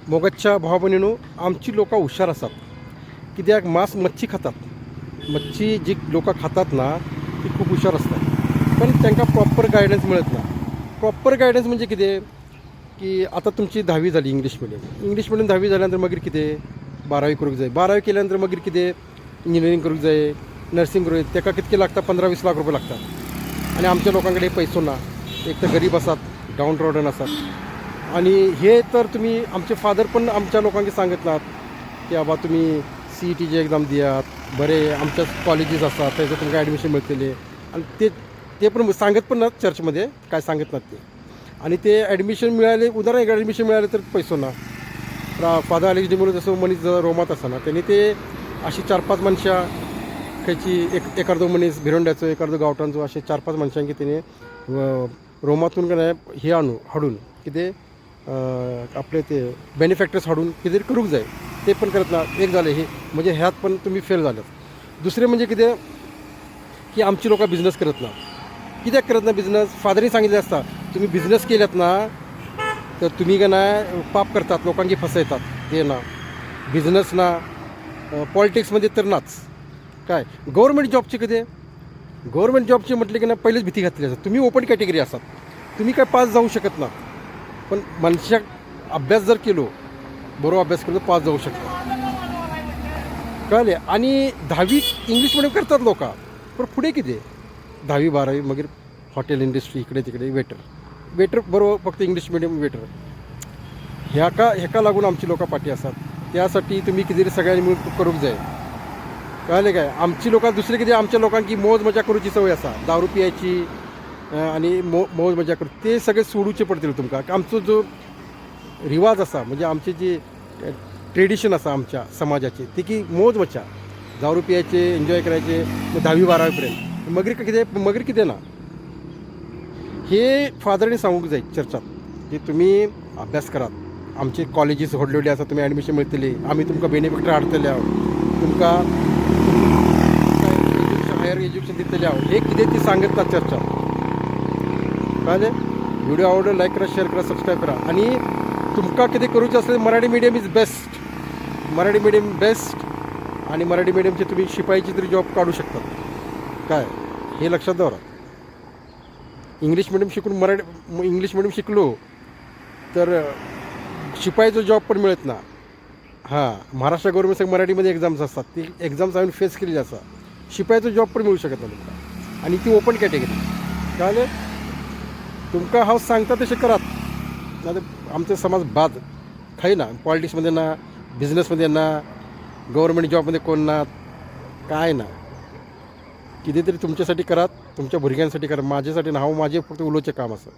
मोगतच्या भावा बहिणीनो, आमची लोक हुशार असतात. कित्याक मांस मच्छी खातात. मच्छी जी लोक खातात ना ती खूप हुशार असतात, पण त्यांना प्रॉपर गायडन्स मिळत ना. प्रॉपर गायडन्स म्हणजे कितें की आता तुमची 10वी झाली इंग्लिश मिडियम 10वी झाल्यानंतर मागीर कितें 12वी करूंक जाय. 12वी केल्यानंतर मागीर कितें इंजिनियरींग करूंक जाय, नर्सिंग करूंक जाय. ताका कितके लागता 15-20 लाख रुपये लागतात. आणि आमच्या लोकांकडे पैसो ना. एक तर गरीब असतात, डाऊन ट्रॉडन असतात. आणि हे तर तुम्ही आमचे फादर पण आमच्या लोकांना सांगितलात की बाबा तुम्ही CETची एक्झाम दियात, बरे आमच्या कॉलेजीस असतात त्याचं तुमकां ॲडमिशन मिळतले. आणि ते पण सांगत पण ना चर्चमध्ये काय सांगत नात ते. आणि ते ॲडमिशन मिळाले, उदाहरण एक ॲडमिशन मिळाले तर पैसो ना. फादर अलेक्स डिमोलो जसं मनीस रोमात असताना त्यांनी ते अशी 4-5 मनशां खंयची एकादो मनीस भिरोंड्याचो एकादो गांवठाणचो असे 4-5 मनशांकी तेणी रोमातून हे हाडून कितें आपले ते बेनिफॅक्टर्स हाडून कितें करूंक जाय. ते पण करत ना. एक झाले हे म्हणजे ह्यात पण तुम्ही फेल झाल्यात. दुसरे म्हणजे कितें की आमची लोकां बिझनस करत ना. कित्याक करत ना बिझनस? फादरीन सांगितलें आसता तुम्ही बिझनस केल्यात ना तर तुम्ही काय ना पाप करतात, लोकांकी फसयतात. ते ना बिझनस ना, पॉलिटिक्समध्ये तर नाच. काय गव्हर्नमेंट जॉबचे कितें गव्हर्नमेंट जॉबचे म्हटले की ना पहिलेच भीती घातली असतात. तुम्ही ओपन कॅटेगरी असतात, तुम्ही काय पास जाऊ शकत ना. पण मनशाक अभ्यास जर केलो, बरो अभ्यास केलो पास जाऊ शकता. कळले. आणि 10वी इंग्लिश मिडियम करतात लोक, पण पुढे कितें 10वी-12वी मागीर हॉटेल इंडस्ट्री इकडे तिकडे वेटर बरोबर फक्त इंग्लिश मिडियम वेटर. हेका लागून आमची लोकां फाटीं असतात. त्यासाठी तुम्ही कितें सगळ्यांनी मिळून करूंक जाय. कळले काय. आमची लोकां दुसरे कितें आमच्या लोकांकी मौज मजा करूची संवय आसा, दारू पियाची आणि मौज मजा करू. ते सगळे सोडूचे पडटले तुमकां. आमचो जो रिवाज असा म्हणजे आमचे जे ट्रेडिशन असा आमच्या समाजाचे ते की मौज मजा दारू पियाचे, एन्जॉय करायचे 10वी-12वी पर्यंत. मगीर कितें ना. हे फादरांनी सांगूंक जाय चर्चात की तुम्ही अभ्यास करात. आमचे कॉलेजीस व्हडले व्हडले आसा, तुम्ही ॲडमिशन मिळतली, आम्ही तुमकां बेनिफिट हाडटले आहोत, तुमकां हायर एज्युकेशन दितले आहोत. हे कितें ती सांगत ना चर्चा. कळ्ळें. व्हिडिओ आवडलो लाईक करा, शेअर करा, सबस्क्राईब करा. आणि तुमकां कितें करूचें असलें Marathi medium is best. Marathi medium best. आणि मराठी मिडियमचे तुम्ही शिपाईची तरी जॉब काढू शकतात. काय हे लक्षात दवरा. इंग्लिश मिडियम शिकून इंग्लिश मिडियम शिकलो तर शिपाईचो जॉब पण मिळत ना. महाराष्ट्र गव्हर्नमेंट मराठीमध्ये एक्झाम्स असतात, ती एक्झाम्स आम्ही फेस केलेली असा. शिपाईचो जॉब पण मिळू शकत ना तुमकां. आणि ती ओपन कॅटेगरी. कळ्ळें. तुमकां हांव सांगता तशें करात. नाजाल्यार आमचो समाज बाद खंय ना. पॉलिटिक्समध्ये ना, बिझनसमध्ये ना, गव्हर्नमेंट जॉबमध्ये कोण नात, काय ना. कितें तरी तुमच्यासाठी करात, तुमच्या भुरग्यांसाठी करा. माझ्यासाठी ना. हांव माझे फक्त उलोवचें काम आसा.